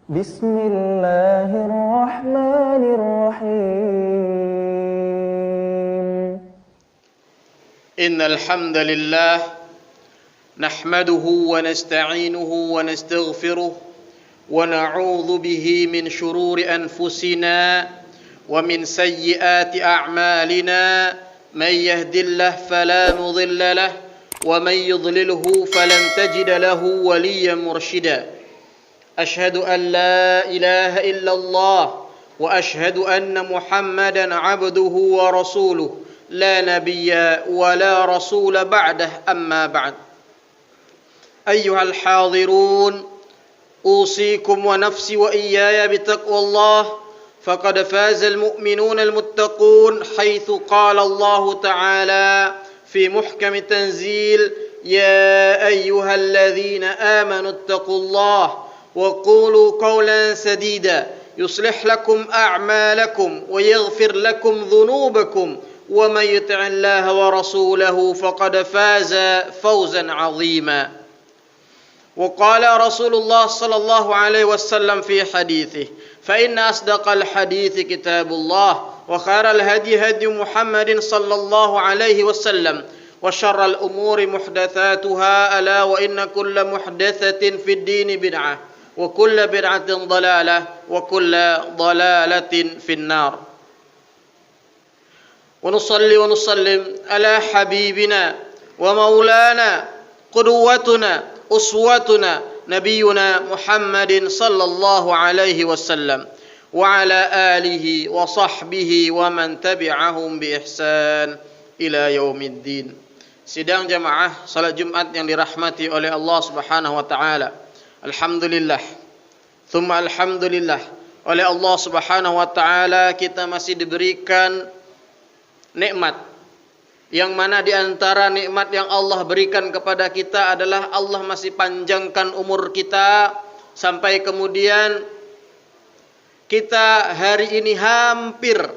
Bismillahirrahmanirrahim. Innal hamdalillah nahmaduhu wa nasta'inuhu wa nastaghfiruh wa na'udzu bihi min shururi anfusina wa min sayyiati a'malina may yahdihillahu fala mudilla lahu wa may yudlilhu falan tajida lahu waliyyan mursyida. أشهد أن لا إله إلا الله وأشهد أن محمدا عبده ورسوله لا نبي ولا رسول بعده أما بعد أيها الحاضرون أوصيكم ونفسي وإياي بتقوى الله فقد فاز المؤمنون المتقون حيث قال الله تعالى في محكم تنزيل يا أيها الذين آمنوا اتقوا الله وقولوا قولا سديدا يصلح لكم أعمالكم ويغفر لكم ذنوبكم ومن يطع الله ورسوله فقد فاز فوزا عظيما. وقال رسول الله صلى الله عليه وسلم في حديثه فإن أصدق الحديث كتاب الله وخير الهدي هدي محمد صلى الله عليه وسلم وشر الأمور محدثاتها ألا وإن كل محدثة في الدين بدعة وكل بدعة ضلالة وكل ضلالة في النار. ونصلي ونسلم على حبيبنا ومولانا قدوتنا أسوتنا نبينا محمد صلى الله عليه وسلم وعلى آله وصحبه ومن تبعهم بإحسان إلى يوم الدين. Sidang jamaah salat Jumat yang dirahmati oleh Allah Subhanahu wa taala. Alhamdulillah, thumma alhamdulillah, oleh Allah Subhanahu wa ta'ala kita masih diberikan nikmat, yang mana di antara nikmat yang Allah berikan kepada kita adalah Allah masih panjangkan umur kita sampai kemudian kita hari ini hampir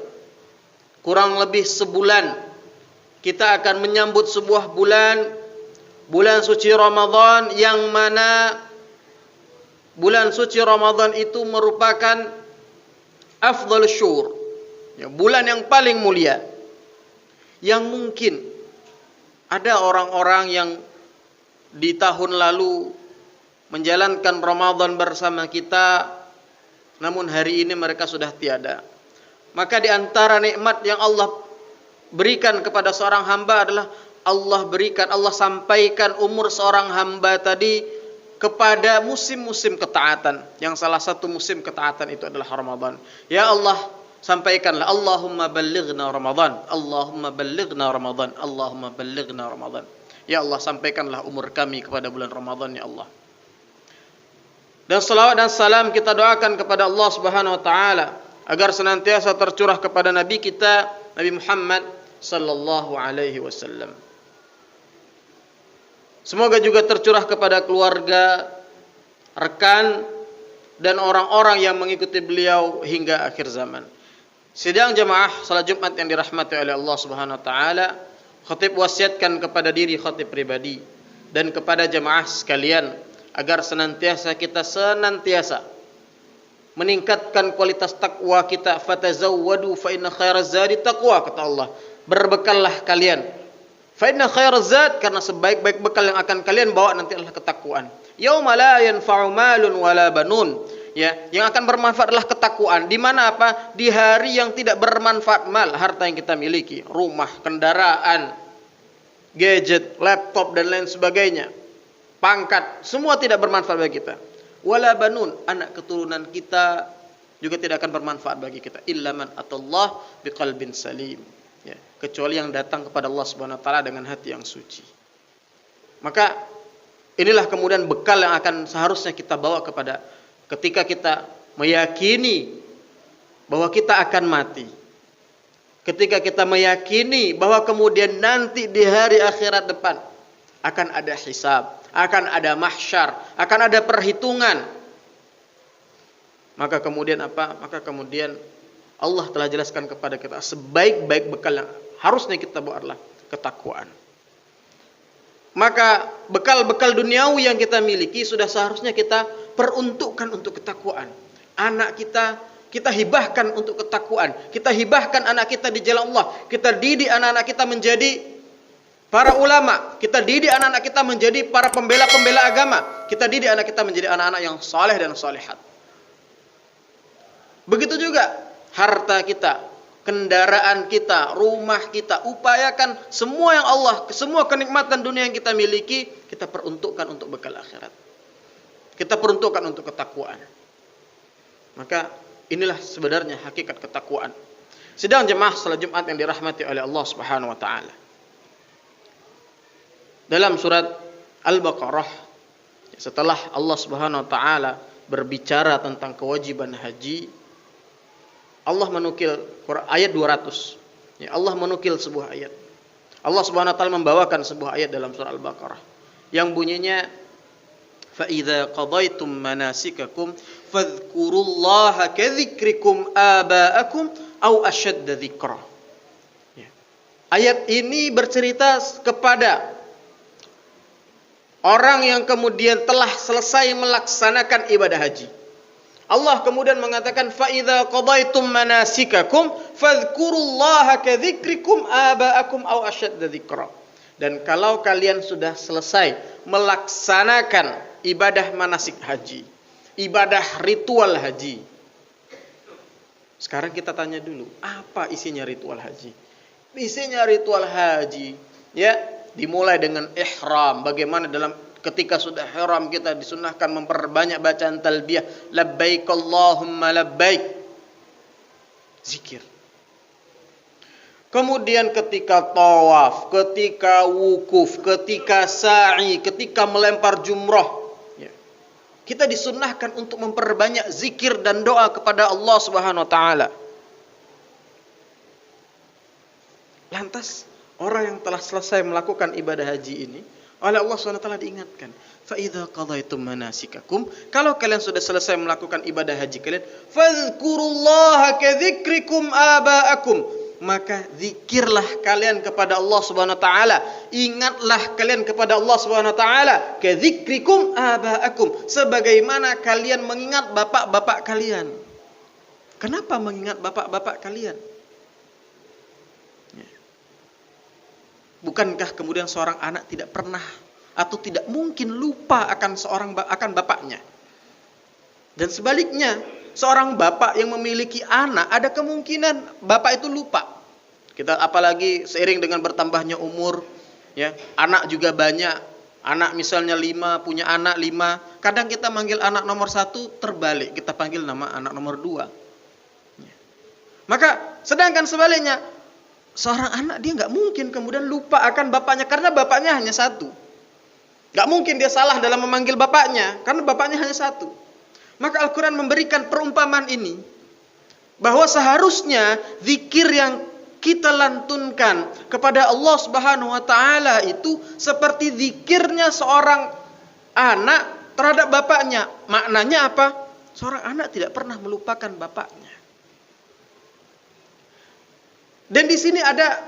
kurang lebih sebulan kita akan menyambut sebuah bulan suci Ramadan, yang mana bulan suci Ramadan itu merupakan afdhal syuhur, bulan yang paling mulia. Yang mungkin ada orang-orang yang di tahun lalu menjalankan Ramadan bersama kita, namun hari ini mereka sudah tiada. Maka di antara nikmat yang Allah berikan kepada seorang hamba adalah Allah sampaikan umur seorang hamba tadi kepada musim-musim ketaatan, yang salah satu musim ketaatan itu adalah Ramadan. Ya Allah, sampaikanlah, Allahumma ballighna Ramadan, Allahumma ballighna Ramadan, Allahumma ballighna Ramadan. Ya Allah, sampaikanlah umur kami kepada bulan Ramadan, ya Allah. Dan salawat dan salam kita doakan kepada Allah Subhanahu wa taala agar senantiasa tercurah kepada Nabi kita, Nabi Muhammad sallallahu alaihi wasallam. Semoga juga tercurah kepada keluarga, rekan, dan orang-orang yang mengikuti beliau hingga akhir zaman. Sidang jamaah salat Jumat yang dirahmati oleh Allah Subhanahu wa taala, khatib wasiatkan kepada diri khatib pribadi dan kepada jamaah sekalian agar kita senantiasa meningkatkan kualitas takwa kita. Fatazawwadu fa inna khairaz zadi taqwa, kata Allah. Berbekallah kalian, fa inna khairaz zad, karena sebaik-baik bekal yang akan kalian bawa nanti adalah ketakwaan. Yauma la yanfa'u malun wala banun, ya, yang akan bermanfaat adalah ketakwaan. Di mana apa? Di hari yang tidak bermanfaat mal, harta yang kita miliki, rumah, kendaraan, gadget, laptop dan lain sebagainya, pangkat, semua tidak bermanfaat bagi kita. Wala banun, anak keturunan kita juga tidak akan bermanfaat bagi kita. Illa man atallah biqalbin salim, ya, kecuali yang datang kepada Allah Subhanahu wa taala dengan hati yang suci. Maka inilah kemudian bekal yang akan seharusnya kita bawa ketika kita meyakini bahwa kita akan mati. Ketika kita meyakini bahwa kemudian nanti di hari akhirat depan akan ada hisab, akan ada mahsyar, akan ada perhitungan. Maka kemudian apa? Maka kemudian Allah telah jelaskan kepada kita sebaik-baik bekal yang harusnya kita bawa adalah ketakwaan. Maka bekal-bekal duniawi yang kita miliki sudah seharusnya kita peruntukkan untuk ketakwaan. Anak kita hibahkan untuk ketakwaan. Kita hibahkan anak kita di jalan Allah. Kita didik anak-anak kita menjadi para ulama. Kita didik anak-anak kita menjadi para pembela-pembela agama. Kita didik anak kita menjadi anak-anak yang saleh dan salehat. Begitu juga harta kita, kendaraan kita, rumah kita, upayakan semua yang semua kenikmatan dunia yang kita miliki, kita peruntukkan untuk bekal akhirat. Kita peruntukkan untuk ketakwaan. Maka inilah sebenarnya hakikat ketakwaan. Sidang jemaah salat Jumat yang dirahmati oleh Allah Subhanahu wa taala. Dalam surat Al-Baqarah, setelah Allah Subhanahu wa taala berbicara tentang kewajiban haji, Allah menukil ayat 200. Ya, Allah menukil sebuah ayat. Allah Subhanahu wa taala membawakan sebuah ayat dalam surah Al-Baqarah yang bunyinya fa idza qadaitum manasikakum fadhkurullaha kadzikrikum aba'akum aw ashadda dzikra. Ya. Ayat ini bercerita kepada orang yang kemudian telah selesai melaksanakan ibadah haji. Allah kemudian mengatakan fa idza qadaitum manasikakum fadhkurullaha kadzikrikum aba'akum aw ashadda dzikra. Dan kalau kalian sudah selesai melaksanakan ibadah manasik haji, ibadah ritual haji. Sekarang kita tanya dulu, apa isinya ritual haji? Isinya ritual haji, ya, dimulai dengan ihram. Bagaimana dalam ketika sudah ihram kita disunahkan memperbanyak bacaan talbiyah, labbaik Allahumma labbaik. Zikir. Kemudian ketika tawaf, ketika wukuf, ketika sa'i, ketika melempar jumrah, ya, kita disunahkan untuk memperbanyak zikir dan doa kepada Allah Subhanahu wa taala. Lantas orang yang telah selesai melakukan ibadah haji ini oleh Allah Subhanahu wa taala diingatkan, fa idza qadaitum manasikakum, kalau kalian sudah selesai melakukan ibadah haji kalian, fadhkurullaha kadzikrikum aba'akum, maka zikirlah kalian kepada Allah Subhanahu wa taala, ingatlah kalian kepada Allah Subhanahu wa taala, kadzikrikum aba'akum, sebagaimana kalian mengingat bapak-bapak kalian. Kenapa mengingat bapak-bapak kalian? Bukankah kemudian seorang anak tidak pernah atau tidak mungkin lupa akan bapaknya? Dan sebaliknya, seorang bapak yang memiliki anak ada kemungkinan bapak itu lupa. Kita apalagi seiring dengan bertambahnya umur, ya, anak juga banyak. Anak misalnya 5, punya anak 5. Kadang kita manggil anak nomor 1 terbalik, kita panggil nama anak nomor 2. Ya. Maka sedangkan sebaliknya, seorang anak dia nggak mungkin kemudian lupa akan bapaknya karena bapaknya hanya 1. Nggak mungkin dia salah dalam memanggil bapaknya karena bapaknya hanya 1. Maka Al-Quran memberikan perumpamaan ini bahwa seharusnya zikir yang kita lantunkan kepada Allah Subhanahu wa taala itu seperti zikirnya seorang anak terhadap bapaknya. Maknanya apa? Seorang anak tidak pernah melupakan bapaknya. Dan di sini ada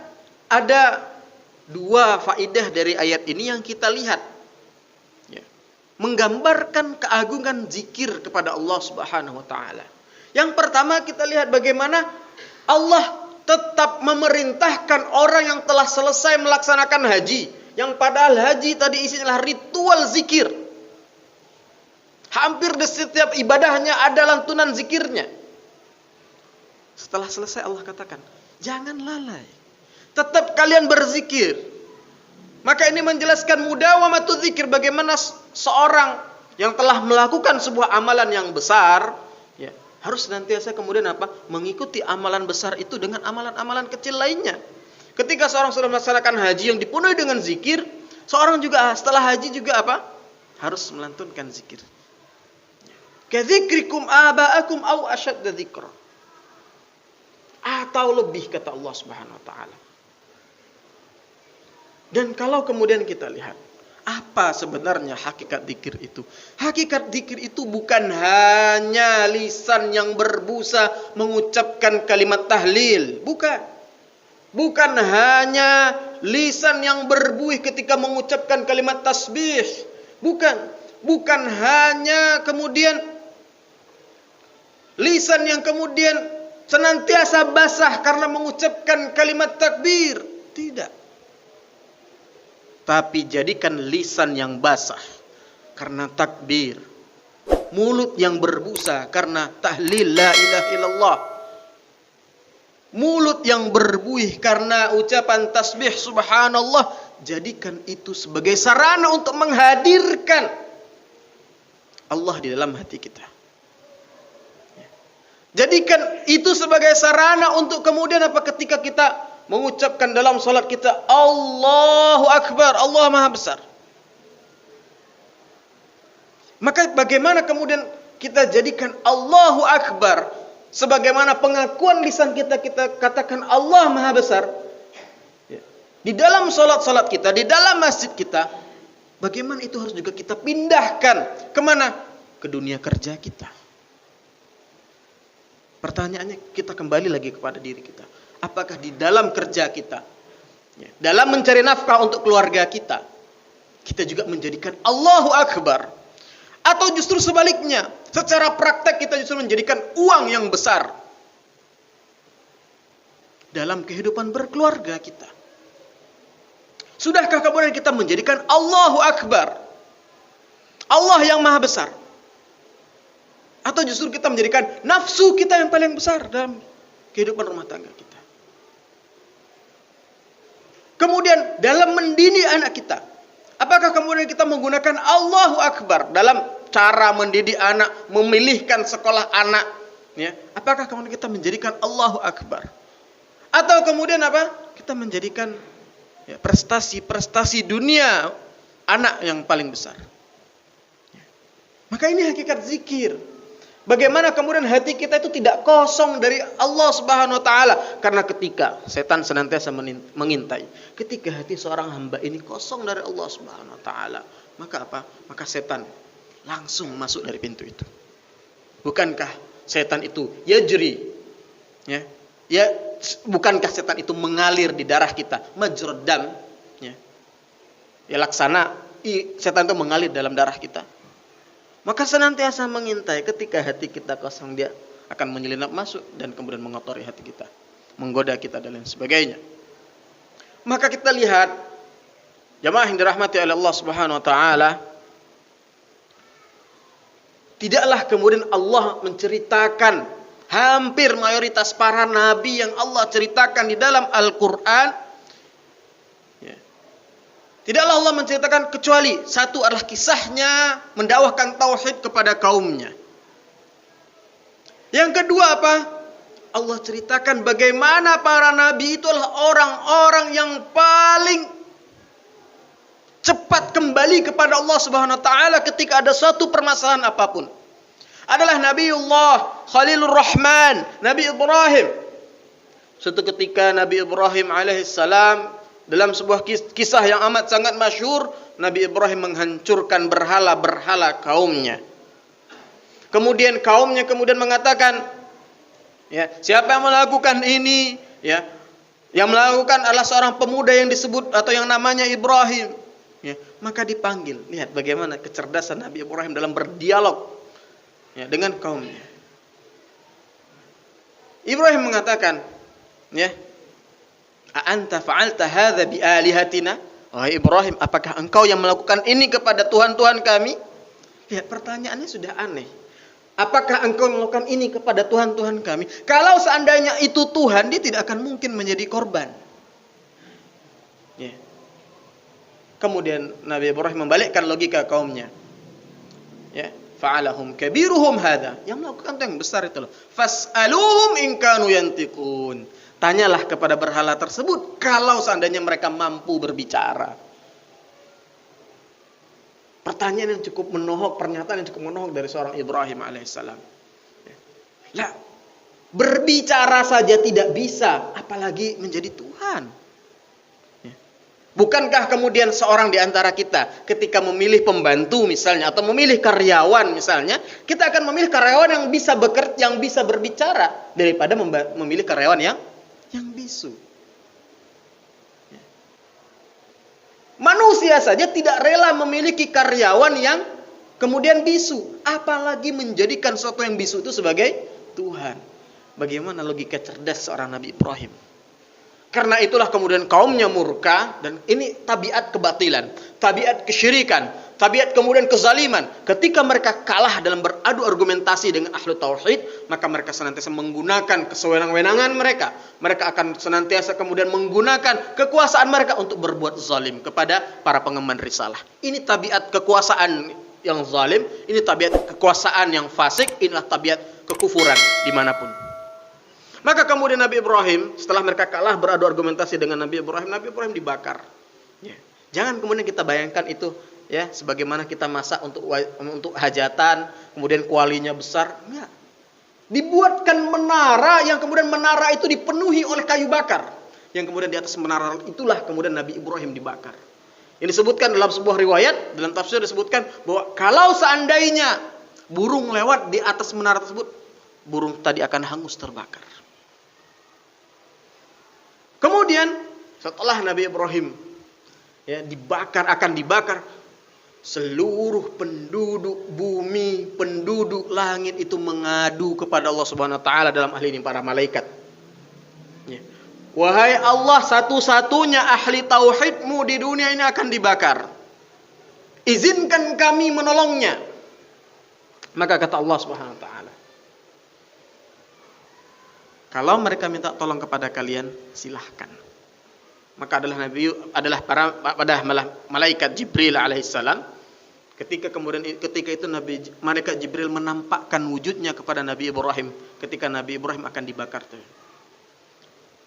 2 faidah dari ayat ini yang kita lihat. Ya. Menggambarkan keagungan zikir kepada Allah Subhanahu wa taala. Yang pertama kita lihat bagaimana Allah tetap memerintahkan orang yang telah selesai melaksanakan haji, yang padahal haji tadi isinya adalah ritual zikir. Hampir di setiap ibadahnya ada lantunan zikirnya. Setelah selesai Allah katakan, jangan lalai. Tetap kalian berzikir. Maka ini menjelaskan mudawamatu zikir, bagaimana seorang yang telah melakukan sebuah amalan yang besar, ya, harus senantiasa kemudian apa? Mengikuti amalan besar itu dengan amalan-amalan kecil lainnya. Ketika seorang sudah melaksanakan haji yang dipenuhi dengan zikir, seorang juga setelah haji juga apa? Harus melantunkan zikir. Kadzikrikum aba'akum aw ashadda dzikra. Atau lebih, kata Allah Subhanahu wa taala. Dan kalau kemudian kita lihat apa sebenarnya hakikat zikir itu? Hakikat zikir itu bukan hanya lisan yang berbusa mengucapkan kalimat tahlil, bukan. Bukan hanya lisan yang berbuih ketika mengucapkan kalimat tasbih. Bukan hanya kemudian lisan yang kemudian senantiasa basah karena mengucapkan kalimat takbir. Tidak. Tapi jadikan lisan yang basah karena takbir. Mulut yang berbusa karena tahlil la ilaha illallah. Mulut yang berbuih karena ucapan tasbih subhanallah. Jadikan itu sebagai sarana untuk menghadirkan Allah di dalam hati kita. Jadikan itu sebagai sarana untuk kemudian apa, ketika kita mengucapkan dalam salat kita Allahu Akbar, Allah Maha Besar. Maka bagaimana kemudian kita jadikan Allahu Akbar sebagaimana pengakuan lisan kita katakan Allah Maha Besar. Di dalam salat-salat kita, di dalam masjid kita, bagaimana itu harus juga kita pindahkan kemana? Ke dunia kerja kita. Pertanyaannya, kita kembali lagi kepada diri kita. Apakah di dalam kerja kita, dalam mencari nafkah untuk keluarga kita, kita juga menjadikan Allahu Akbar? Atau justru sebaliknya, secara praktek kita justru menjadikan uang yang besar dalam kehidupan berkeluarga kita? Sudahkah kemudian kita menjadikan Allahu Akbar Allah yang Maha Besar? Atau justru kita menjadikan nafsu kita yang paling besar dalam kehidupan rumah tangga kita? Kemudian dalam mendidik anak kita, apakah kemudian kita menggunakan Allahu Akbar dalam cara mendidik anak, memilihkan sekolah anak? Apakah kemudian kita menjadikan Allahu Akbar? Atau kemudian apa? Kita menjadikan prestasi dunia anak yang paling besar. Maka ini hakikat zikir. Bagaimana kemudian hati kita itu tidak kosong dari Allah Subhanahu wa taala? Karena ketika setan senantiasa mengintai, ketika hati seorang hamba ini kosong dari Allah Subhanahu wa taala, maka apa? Maka setan langsung masuk dari pintu itu. Bukankah setan itu yajri? Bukankah setan itu mengalir di darah kita? Majrad dam. Laksana setan itu mengalir dalam darah kita. Maka senantiasa mengintai, ketika hati kita kosong, dia akan menyelinap masuk dan kemudian mengotori hati kita, menggoda kita dan lain sebagainya. Maka kita lihat, jamaah yang dirahmati oleh Allah Subhanahu wa taala, tidaklah kemudian Allah menceritakan hampir mayoritas para nabi yang Allah ceritakan di dalam Al-Qur'an. Tidaklah Allah menceritakan kecuali satu adalah kisahnya mendakwahkan tauhid kepada kaumnya. Yang kedua apa? Allah ceritakan bagaimana para nabi itu adalah orang-orang yang paling cepat kembali kepada Allah Subhanahu wa taala ketika ada suatu permasalahan apapun. Adalah Nabiullah Khalilur Rahman, Nabi Ibrahim. Suatu ketika Nabi Ibrahim alaihissalam, dalam sebuah kisah yang amat sangat masyhur, Nabi Ibrahim menghancurkan berhala-berhala kaumnya. Kemudian kaumnya kemudian mengatakan, siapa yang melakukan ini? Yang melakukan adalah seorang pemuda yang disebut atau yang namanya Ibrahim. Maka dipanggil. Lihat bagaimana kecerdasan Nabi Ibrahim dalam berdialog dengan kaumnya. Ibrahim mengatakan, A'anta fa'alta hadza bi alihatina? Wahai Ibrahim, apakah engkau yang melakukan ini kepada Tuhan-Tuhan kami? Lihat, pertanyaannya sudah aneh. Apakah engkau melakukan ini kepada Tuhan-Tuhan kami? Kalau seandainya itu Tuhan, dia tidak akan mungkin menjadi korban. Kemudian Nabi Ibrahim membalikkan logika kaumnya. Fa'alahum kabiruhum hadza. Yang melakukan itu yang besar itu loh. Fas'aluhum in kanu yantiqun. Tanyalah kepada berhala tersebut kalau seandainya mereka mampu berbicara. Pertanyaan yang cukup menohok, pernyataan yang cukup menohok dari seorang Ibrahim alaihissalam. Berbicara saja tidak bisa, apalagi menjadi Tuhan. Bukankah kemudian seorang di antara kita ketika memilih pembantu misalnya atau memilih karyawan misalnya, kita akan memilih karyawan yang bisa bekerja, yang bisa berbicara daripada memilih karyawan yang bisu. Manusia saja tidak rela memiliki karyawan yang kemudian bisu, apalagi menjadikan sesuatu yang bisu itu sebagai Tuhan. Bagaimana logika cerdas seorang Nabi Ibrahim? Karena itulah kemudian kaumnya murka, dan ini tabiat kebatilan, tabiat kesyirikan, tabiat kemudian kezaliman. Ketika mereka kalah dalam beradu argumentasi dengan ahlu tauhid, maka mereka senantiasa menggunakan kesewenang-wenangan mereka. Mereka akan senantiasa kemudian menggunakan kekuasaan mereka untuk berbuat zalim kepada para pengemban risalah. Ini tabiat kekuasaan yang zalim, ini tabiat kekuasaan yang fasik, inilah tabiat kekufuran dimanapun. Maka kemudian Nabi Ibrahim, setelah mereka kalah beradu argumentasi dengan Nabi Ibrahim dibakar. Ya. Jangan kemudian kita bayangkan itu ya sebagaimana kita masak untuk hajatan, kemudian kualinya besar. Enggak. Dibuatkan menara yang kemudian menara itu dipenuhi oleh kayu bakar. Yang kemudian di atas menara itulah kemudian Nabi Ibrahim dibakar. Ini disebutkan dalam sebuah riwayat, dalam tafsir disebutkan bahwa kalau seandainya burung lewat di atas menara tersebut, burung tadi akan hangus terbakar. Kemudian setelah Nabi Ibrahim ya akan dibakar, seluruh penduduk bumi, penduduk langit itu mengadu kepada Allah Subhanahu wa taala, dalam hal ini para malaikat. Ya. Wahai Allah, satu-satunya ahli tauhidmu di dunia ini akan dibakar. Izinkan kami menolongnya. Maka kata Allah Subhanahu wa taala, kalau mereka minta tolong kepada kalian, silahkan. Maka adalah para malaikat Jibril alaihissalam. Ketika itu malaikat Jibril menampakkan wujudnya kepada Nabi Ibrahim ketika Nabi Ibrahim akan dibakar.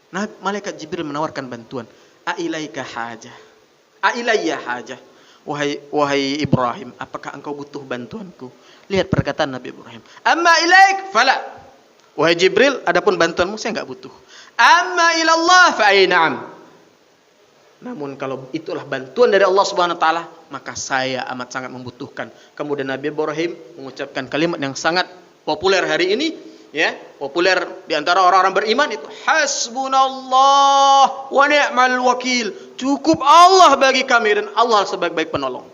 Nah, malaikat Jibril menawarkan bantuan. Ailaika hajah. Ailayya hajah. Wahai Ibrahim, apakah engkau butuh bantuanku? Lihat perkataan Nabi Ibrahim. Amma ilaik fala. Wahai Jibril, adapun bantuanmu saya enggak butuh. Amma ilallah fa na'am. Namun kalau itulah bantuan dari Allah Subhanahu wa taala, maka saya amat sangat membutuhkan. Kemudian Nabi Ibrahim mengucapkan kalimat yang sangat populer hari ini, ya, populer di antara orang-orang beriman itu, hasbunallah wa ni'mal wakil. Cukup Allah bagi kami dan Allah sebaik-baik penolong.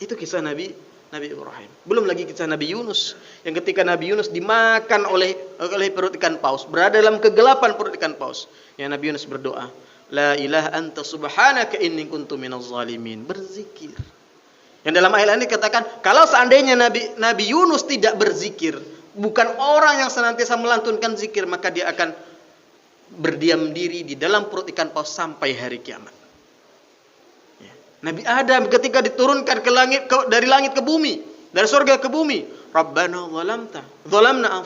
Itu kisah Nabi Ibrahim. Belum lagi kisah Nabi Yunus, yang ketika Nabi Yunus dimakan oleh perut ikan paus, berada dalam kegelapan perut ikan paus. Yang Nabi Yunus berdoa, la ilaha anta subhanaka inni kuntu minaz zalimin, berzikir. Yang dalam ayat ini dikatakan, kalau seandainya Nabi Yunus tidak berzikir, bukan orang yang senantiasa melantunkan zikir, maka dia akan berdiam diri di dalam perut ikan paus sampai hari kiamat. Nabi Adam ketika diturunkan dari langit ke bumi, dari surga ke bumi, Rabbana zalamna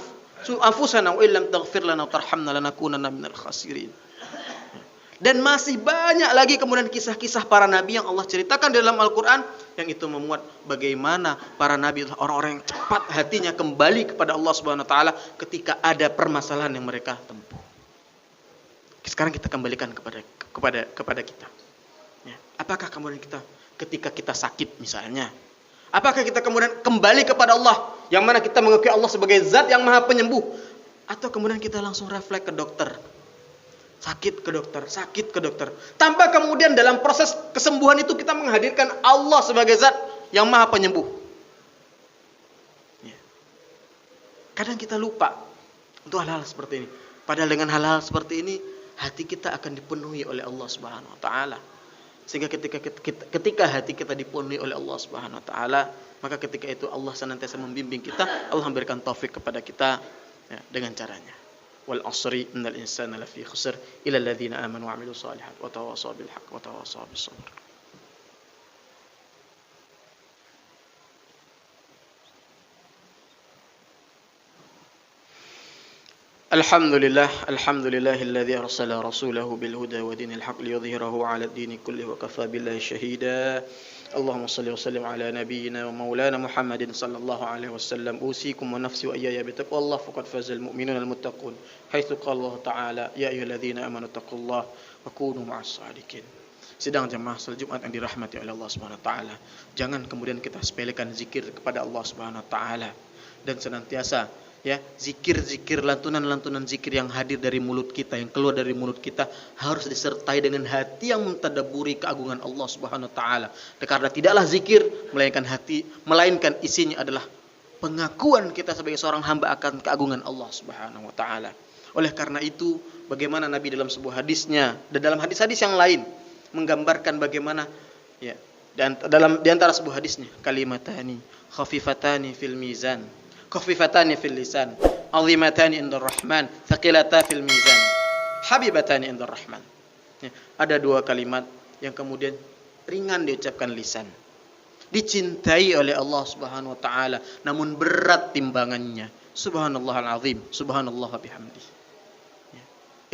anfusana wa illam taghfir lana wa tarhamna lanakunanna minal khasirin. Dan masih banyak lagi kemudian kisah-kisah para nabi yang Allah ceritakan dalam Al-Qur'an, yang itu memuat bagaimana para nabi adalah orang-orang yang cepat hatinya kembali kepada Allah Subhanahu wa taala ketika ada permasalahan yang mereka tempuh. Sekarang kita kembalikan kepada kita. Apakah kemudian ketika kita sakit misalnya, apakah kita kemudian kembali kepada Allah yang mana kita mengakui Allah sebagai zat yang maha penyembuh, atau kemudian kita langsung refleks ke dokter, sakit ke dokter, tanpa kemudian dalam proses kesembuhan itu kita menghadirkan Allah sebagai zat yang maha penyembuh. Kadang kita lupa untuk hal-hal seperti ini. Padahal dengan hal-hal seperti ini hati kita akan dipenuhi oleh Allah Subhanahu wa taala. Sehingga ketika hati kita dipenuhi oleh Allah Subhanahu wa taala, maka ketika itu Allah senantiasa membimbing kita, Allah memberikan taufik kepada kita ya, dengan caranya. Wal 'asri innal insana lafi khusr illa alladziina aamanu wa 'amilus shalihaat wa tawassaw bil haqqi wa tawassaw bis sabr. Alhamdulillahilladzi arsala rasulahu bil huda wa dinil haqq liyudhhirahu 'ala ad-dini kullihi wa kafaa billahi shahida. Allahumma shalli wa sallim ala nabiyyina wa maulana Muhammadin sallallahu alaihi wasallam. Usikum wa nafsi wa iyaya bi taqwallah faqad fazal mu'minuna al-muttaqun. Haitsu qala Allah ta'ala ya ayyuhalladzina amanu taqullaha wa kunu ma'as shadiqin. Sidang jemaah salat Jumat yang dirahmati oleh Allah Subhanahu wa taala, jangan kemudian kita sepelekan zikir kepada Allah Subhanahu wa taala dan senantiasa Ya, zikir-zikir, lantunan-lantunan zikir yang hadir dari mulut kita, yang keluar dari mulut kita harus disertai dengan hati yang mentadabburi keagungan Allah Subhanahu wa taala. Karena tidaklah zikir melainkan isinya adalah pengakuan kita sebagai seorang hamba akan keagungan Allah Subhanahu wa taala. Oleh karena itu, bagaimana Nabi dalam sebuah hadisnya dan dalam hadis-hadis yang lain menggambarkan bagaimana ya, dan di antara sebuah hadisnya, kalimatani khafifatani fil mizan, khafifatani fil lisan, azimatani indar rahman, thaqilata fil mizan, habibatani indar rahman. Ya, ada dua kalimat yang kemudian ringan diucapkan lisan, dicintai oleh Allah Subhanahu wa taala, namun berat timbangannya. Subhanallahal azim, subhanallah bihamdi. Ya.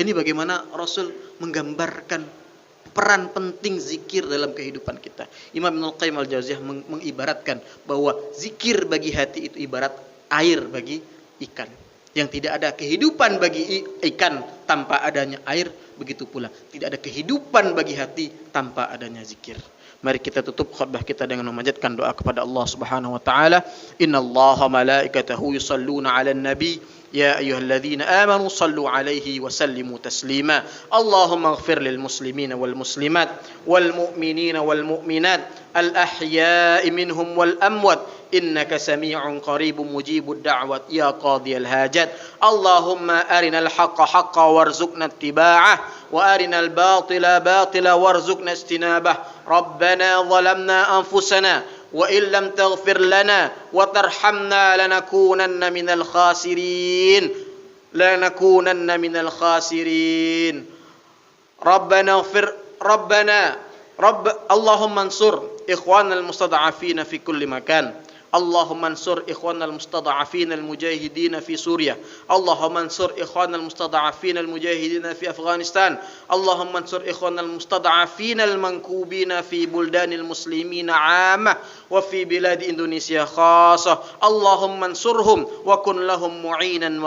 Ini bagaimana Rasul menggambarkan peran penting zikir dalam kehidupan kita. Imam Ibnul Qayyim Al-Jauziyah mengibaratkan bahwa zikir bagi hati itu ibarat air bagi ikan. Yang tidak ada kehidupan bagi ikan tanpa adanya air, begitu pula tidak ada kehidupan bagi hati tanpa adanya zikir. Mari kita tutup khutbah kita dengan memanjatkan doa kepada Allah Subhanahu wa taala. Innallaha malaikatahu yusalluna 'alan nabi يا أيها الذين آمنوا صلوا عليه وسلموا تسليما اللهم اغفر للمسلمين والمسلمات والمؤمنين والمؤمنات الأحياء منهم والأموات إنك سميع قريب مجيب الدعوة يا قاضي الحاجات اللهم أرنا الحق حقا وارزقنا اتباعه وأرنا الباطل باطلا وارزقنا اجتنابه ربنا ظلمنا أنفسنا وإن لم تغفر لنا وترحمنا لنكونن من الخاسرين اللهم انصر إخواننا المستضعفين في كل مكان اللهم انصر إخواننا المستضعفين المجاهدين في سوريا اللهم انصر إخواننا المستضعفين المجاهدين في أفغانستان اللهم انصر إخواننا المستضعفين المنكوبين في بلدان المسلمين عامة وفي بلاد إندونيسيا خاصة اللهم انصرهم وكن لهم معينا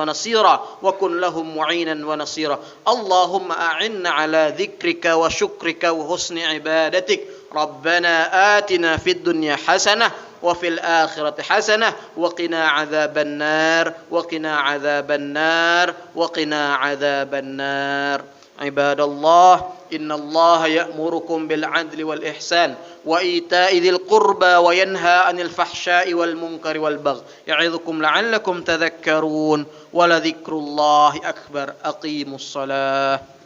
ونصيرا اللهم أعنا على ذكرك وشكرك وحسن عبادتك ربنا آتنا في الدنيا حسنة وفي الآخرة حسنة وقنا عذاب النار عباد الله إن الله يأمركم بالعدل والإحسان وإيتاء ذي القربى وينهى عن الفحشاء والمنكر والبغي يعظكم لعلكم تذكرون ولذكر الله أكبر أقيموا الصلاة